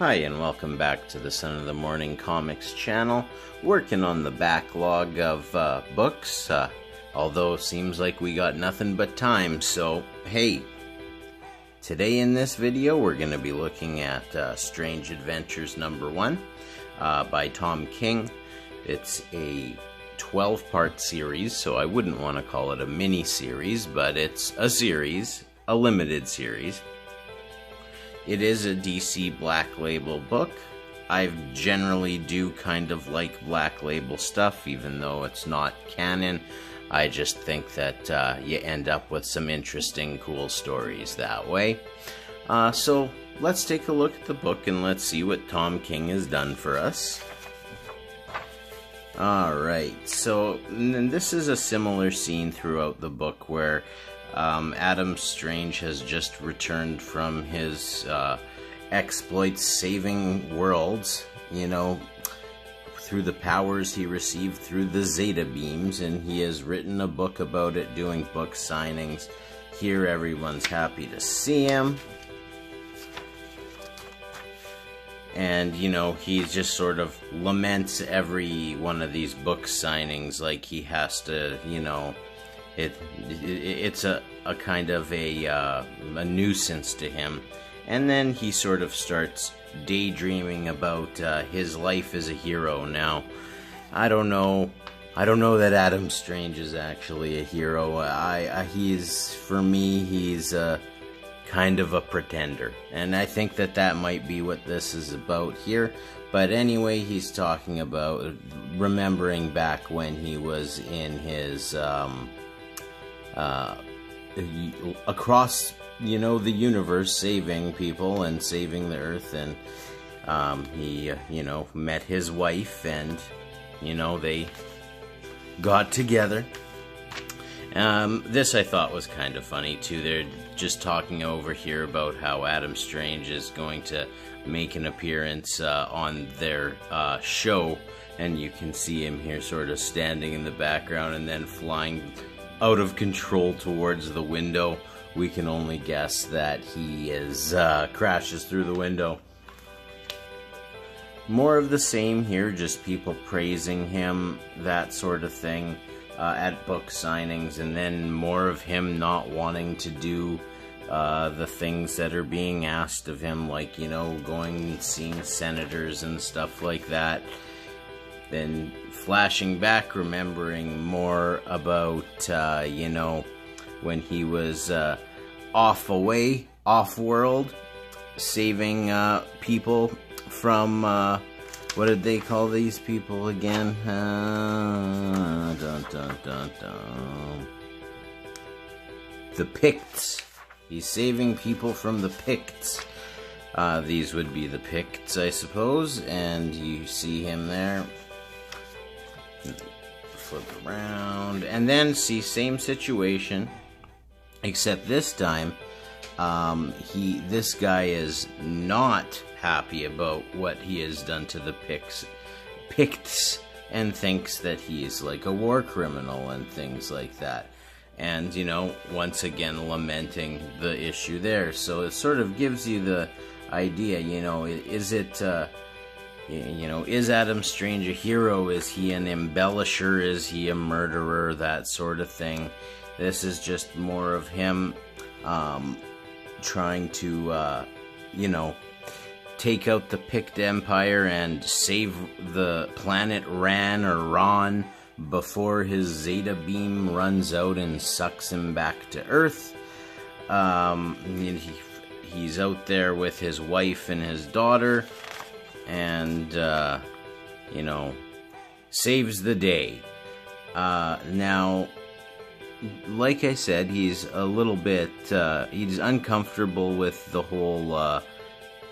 Hi and welcome back to the Son of the Morning Comics channel. Working on the backlog of books, although seems like we got nothing but time, so hey. Today in this video we're going to be looking at Strange Adventures #1 by Tom King. It's a 12-part series, so I wouldn't want to call it a mini-series, but it's a series, a limited series. It is a DC Black Label book. I generally do kind of like Black Label stuff, even though it's not canon. I just think that you end up with some interesting, cool stories that way. So let's take a look at the book and let's see what Tom King has done for us. Alright, so this is a similar scene throughout the book where Adam Strange has just returned from his exploits saving worlds, you know, through the powers he received through the Zeta Beams, and he has written a book about it, doing book signings. Here everyone's happy to see him. And, you know, he just sort of laments every one of these book signings, like he has to, you know, it's a kind of a nuisance to him. And then he sort of starts daydreaming about his life as a hero. Now, I don't know that Adam Strange is actually a hero. For me, he's kind of a pretender. And I think that might be what this is about here. But anyway, he's talking about remembering back when he was in his across, you know, the universe, saving people and saving the earth, and he you know, met his wife, and you know, they got together. This I thought was kind of funny too. They're just talking over here about how Adam Strange is going to make an appearance on their show, and you can see him here sort of standing in the background and then flying out of control towards the window. We can only guess that he crashes through the window. More of the same here, just people praising him, that sort of thing, at book signings, and then more of him not wanting to do the things that are being asked of him, like, you know, going and seeing senators and stuff like that. Then flashing back, remembering more about, you know, when he was off-world, saving people from, what did they call these people again? The Picts. He's saving people from the Picts. These would be the Picts, I suppose, and you see him there. Flip around, and then see, same situation, except this time, this guy is not happy about what he has done to the Picts, and thinks that he's like a war criminal and things like that. And, you know, once again lamenting the issue there. So it sort of gives you the idea, you know, you know, is Adam Strange a hero? Is he an embellisher? Is he a murderer? That sort of thing. This is just more of him trying to, you know, take out the Pict Empire and save the planet Ran before his Zeta Beam runs out and sucks him back to Earth. He's out there with his wife and his daughter, and, you know, saves the day. Now, like I said, he's a little bit, he's uncomfortable with the whole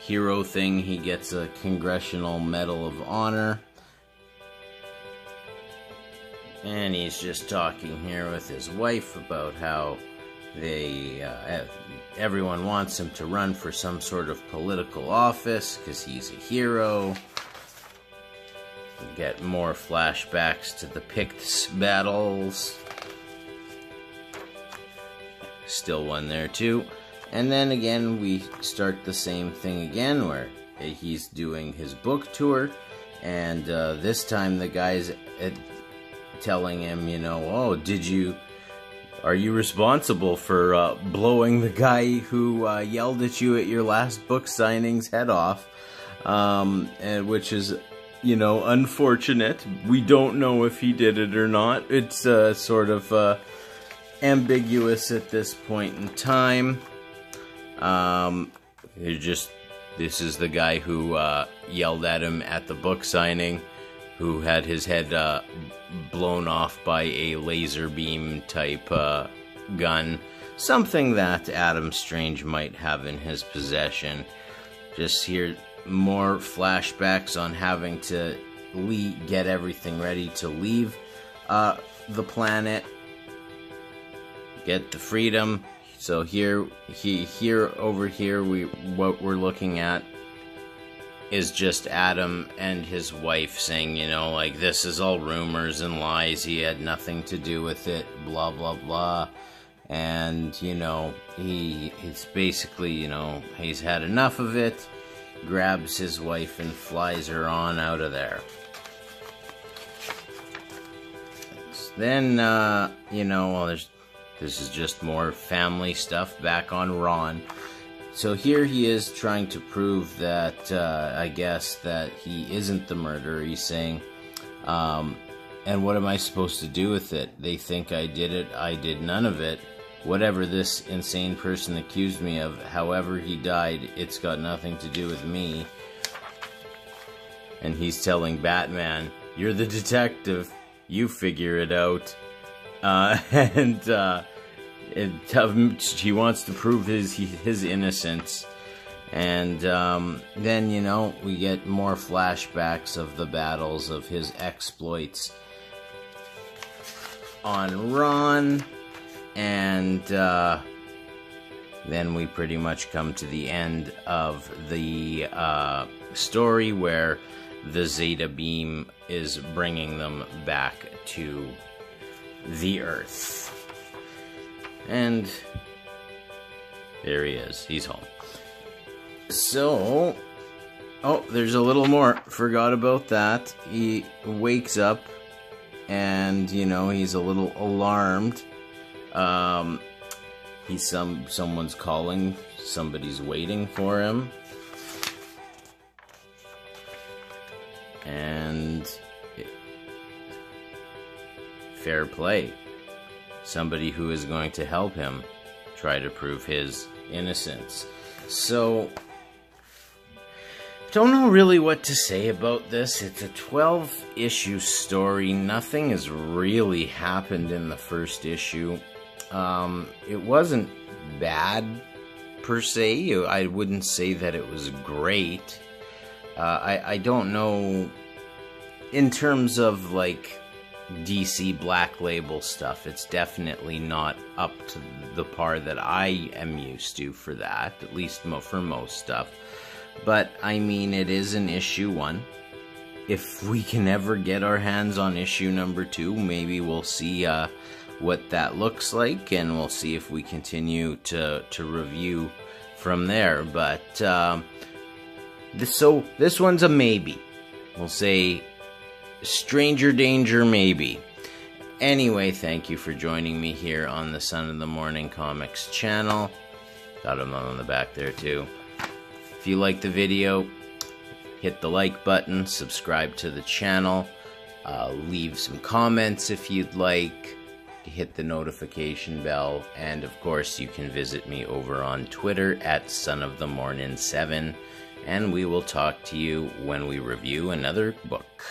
hero thing. He gets a Congressional Medal of Honor. And he's just talking here with his wife about how they, everyone wants him to run for some sort of political office because he's a hero. We get more flashbacks to the Picts battles. Still one there too. And then again, we start the same thing again, where he's doing his book tour, and this time the guy's telling him, you know, oh, are you responsible for blowing the guy who yelled at you at your last book signing's head off? And which is, you know, unfortunate. We don't know if he did it or not. It's sort of ambiguous at this point in time. This is the guy who yelled at him at the book signing, who had his head blown off by a laser beam type gun. Something that Adam Strange might have in his possession. Just here, more flashbacks on having to get everything ready to leave the planet, get the freedom. So over here, what we're looking at is just Adam and his wife saying, you know, like, this is all rumors and lies, he had nothing to do with it, blah, blah, blah. And, you know, he's basically, you know, he's had enough of it, grabs his wife and flies her on out of there. Then, you know, well, this is just more family stuff back on Ron. So here he is trying to prove that, I guess, that he isn't the murderer. He's saying, and what am I supposed to do with it? They think I did it. I did none of it. Whatever this insane person accused me of, however he died, it's got nothing to do with me. And he's telling Batman, you're the detective. You figure it out. He wants to prove his innocence. And then, you know, we get more flashbacks of the battles of his exploits on Ron. And then we pretty much come to the end of the story where the Zeta Beam is bringing them back to the Earth. And there he is. He's home. So, oh, there's a little more. Forgot about that. He wakes up and, you know, he's a little alarmed. Someone's calling. Somebody's waiting for him. And fair play. Somebody who is going to help him try to prove his innocence. So, don't know really what to say about this. It's a 12-issue story. Nothing has really happened in the first issue. It wasn't bad, per se. I wouldn't say that it was great. I don't know, in terms of, like, DC Black Label stuff, it's definitely not up to the par that I am used to for that, at least for most stuff. But, I mean, it is an issue 1. If we can ever get our hands on issue number 2, maybe we'll see what that looks like, and we'll see if we continue to review from there. But, this one's a maybe. We'll say stranger danger, maybe. Anyway, thank you for joining me here on the Son of the Morning Comics channel. Got him on the back there too. If you like the video, hit the like button, subscribe to the channel, leave some comments if you'd like, hit the notification bell, and of course you can visit me over on Twitter at SonOfTheMorning7, and we will talk to you when we review another book.